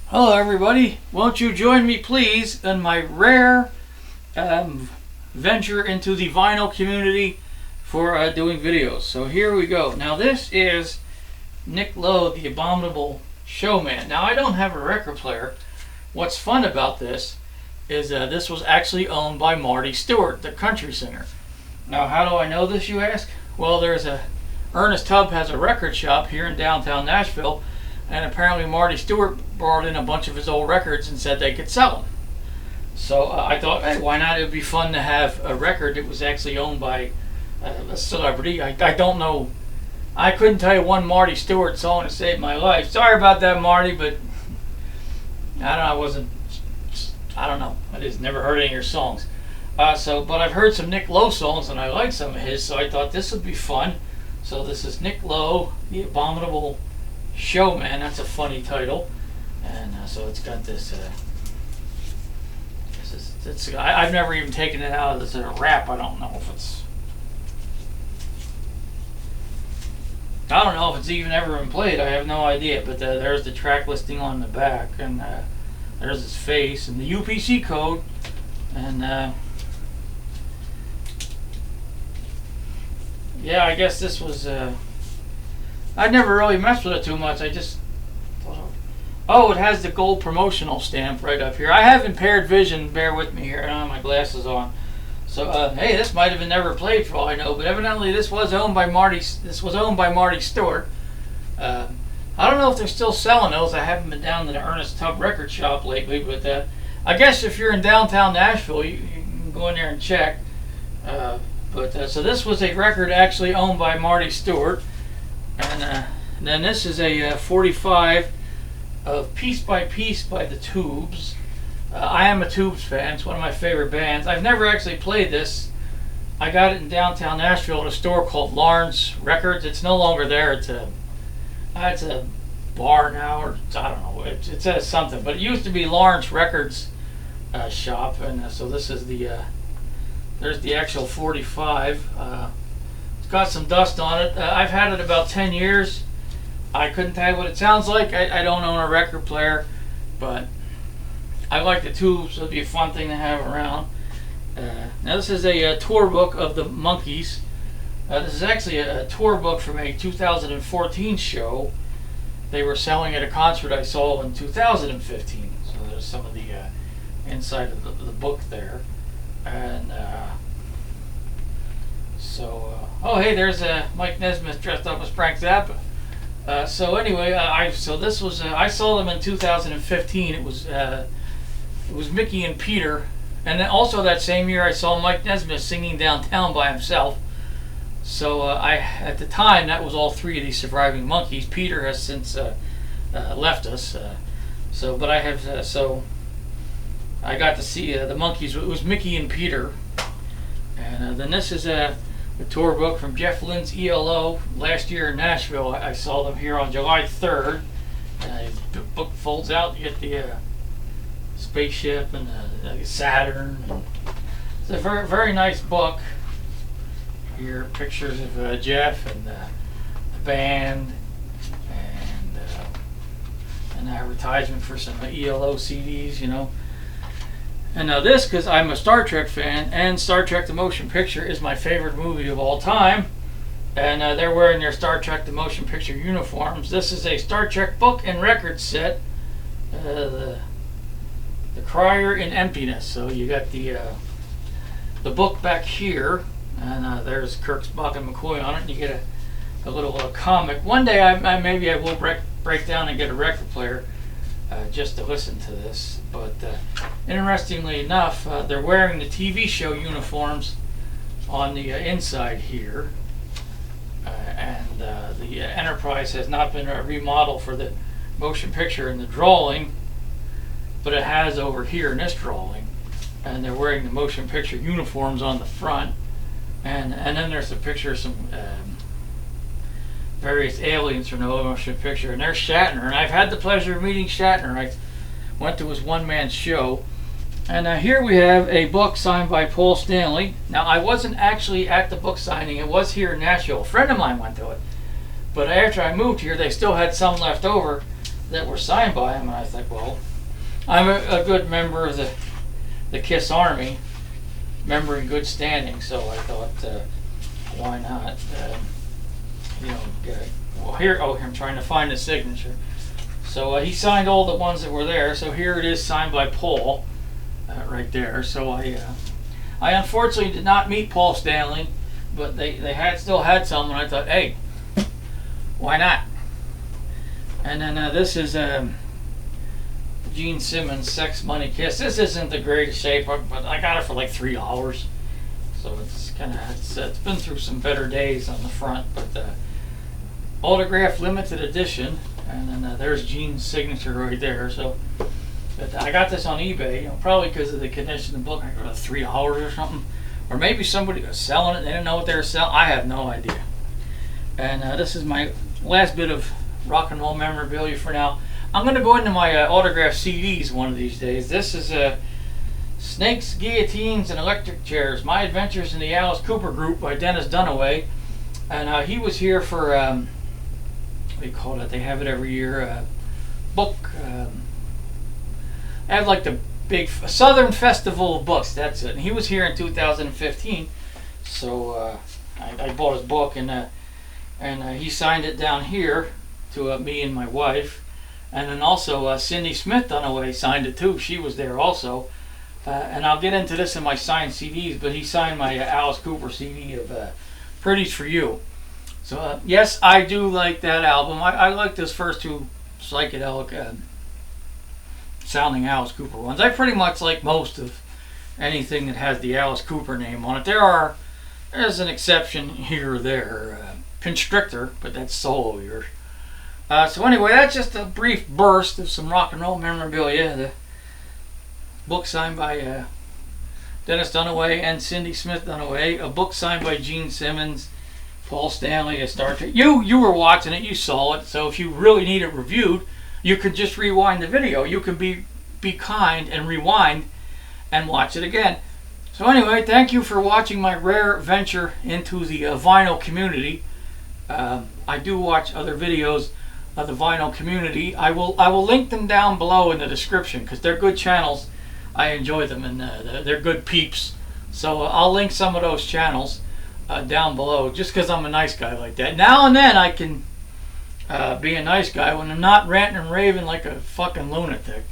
Hello everybody, won't you join me please in my rare venture into the vinyl community for doing videos. So here we go. Now this is Nick Lowe, the Abominable Showman. Now I don't have a record player. What's fun about this is this was actually owned by Marty Stuart, the country singer. Now how do I know this, you ask? Well, Ernest Tubb has a record shop here in downtown Nashville, and apparently Marty Stuart brought in a bunch of his old records and said they could sell them. So I thought, hey, why not? It would be fun to have a record that was actually owned by a celebrity. I don't know. I couldn't tell you one Marty Stuart song to save my life. Sorry about that, Marty, but I don't know. I just never heard any of your songs. But I've heard some Nick Lowe songs and I like some of his, so I thought this would be fun. So this is Nick Lowe, the Abominable Showman. That's a funny title, and so it's got this. I've never even taken it out of this wrap. I don't know if it's even ever been played. I have no idea. But there's the track listing on the back, and there's his face and the UPC code, and yeah, I guess this was. I never really messed with it too much. I just thought, oh, it has the gold promotional stamp right up here. I have impaired vision. Bear with me here. I don't have my glasses on. So, hey, this might have been never played for all I know. But evidently, this was owned by Marty. This was owned by Marty Stuart. I don't know if they're still selling those. I haven't been down to the Ernest Tubb record shop lately. But I guess if you're in downtown Nashville, you can go in there and check. So this was a record actually owned by Marty Stuart. And then this is a 45 of Piece by Piece by the Tubes. I am a Tubes fan. It's one of my favorite bands. I've never actually played this. I got it in downtown Nashville at a store called Lawrence Records. It's no longer there. It's a bar now, or I don't know. It says something, but it used to be Lawrence Records shop. And so this is there's the actual 45. It's got some dust on it. I've had it about 10 years. I couldn't tell you what it sounds like. I don't own a record player, but I like the Tubes. It'll be a fun thing to have around. Now this is a tour book of the Monkees. This is actually a tour book from a 2014 show. They were selling at a concert I saw in 2015. So there's some of the inside of the book there. And oh hey, there's Mike Nesmith dressed up as Frank Zappa. So anyway, I saw them in 2015. It was Mickey and Peter, and then also that same year I saw Mike Nesmith singing downtown by himself. So at the time that was all three of these surviving Monkees. Peter has since left us. I got to see the Monkees. It was Mickey and Peter, and then this is a tour book from Jeff Lynn's ELO last year in Nashville. I saw them here on July 3rd. The book folds out. You get the spaceship and the Saturn. It's a very, very nice book. Here, pictures of Jeff and the band, and an advertisement for some ELO CDs, you know. And now this, because I'm a Star Trek fan, and Star Trek the Motion Picture is my favorite movie of all time, and they're wearing their Star Trek the Motion Picture uniforms. This is a Star Trek book and record set, the Crier in Emptiness. So you got the book back here, and there's Kirk, Spock, and McCoy on it, and you get a little comic. One day maybe I will break down and get a record player just to listen to this. But interestingly enough, they're wearing the TV show uniforms on the inside here, and the Enterprise has not been remodeled for the motion picture in the drawing, but it has over here in this drawing, and they're wearing the motion picture uniforms on the front, and then there's a picture of some various aliens from the motion picture, and there's Shatner, and I've had the pleasure of meeting Shatner. I went to his one-man show, and here we have a book signed by Paul Stanley. Now I wasn't actually at the book signing. It was here in Nashville. A friend of mine went to it, but after I moved here they still had some left over, that were signed by him, and I thought, well, I'm a good member of the KISS Army, member in good standing, so I thought, why not? Well, here I'm trying to find the signature. So he signed all the ones that were there. So here it is, signed by Paul, right there. So I unfortunately did not meet Paul Stanley, but they still had some, and I thought, hey, why not? And then this is Gene Simmons, Sex, Money, Kiss. This isn't the greatest shape, but I got it for like $3. So it's it's been through some better days on the front, but autograph limited edition, and then there's Gene's signature right there. So but I got this on eBay, probably because of the condition of the book. I got it $3 or something, or maybe somebody was selling it. They didn't know what they were selling. I have no idea. And this is my last bit of rock and roll memorabilia for now. I'm going to go into my autographed CDs one of these days. This is Snakes, Guillotines, and Electric Chairs, My Adventures in the Alice Cooper Group by Dennis Dunaway. And he was here for, what do you call it? They have it every year. Book. They have like the big Southern Festival of Books. That's it. And he was here in 2015. So I bought his book, and he signed it down here to me and my wife. And then also Cindy Smith Dunaway signed it too. She was there also. And I'll get into this in my signed CDs, but he signed my Alice Cooper CD of Pretty's For You. So yes, I do like that album. I like those first two psychedelic sounding Alice Cooper ones. I pretty much like most of anything that has the Alice Cooper name on it. There's an exception here or there. Constrictor, but that's solo years. So anyway, that's just a brief burst of some rock and roll memorabilia. The book signed by Dennis Dunaway and Cindy Smith Dunaway. A book signed by Gene Simmons, Paul Stanley, a Star Trek. You were watching it, you saw it. So if you really need it reviewed, you could just rewind the video. You can be kind and rewind and watch it again. So anyway, thank you for watching my rare venture into the vinyl community. I do watch other videos of the vinyl community. I will link them down below in the description because they're good channels. I enjoy them, and they're good peeps. So I'll link some of those channels down below just because I'm a nice guy like that. Now and then I can be a nice guy when I'm not ranting and raving like a fucking lunatic.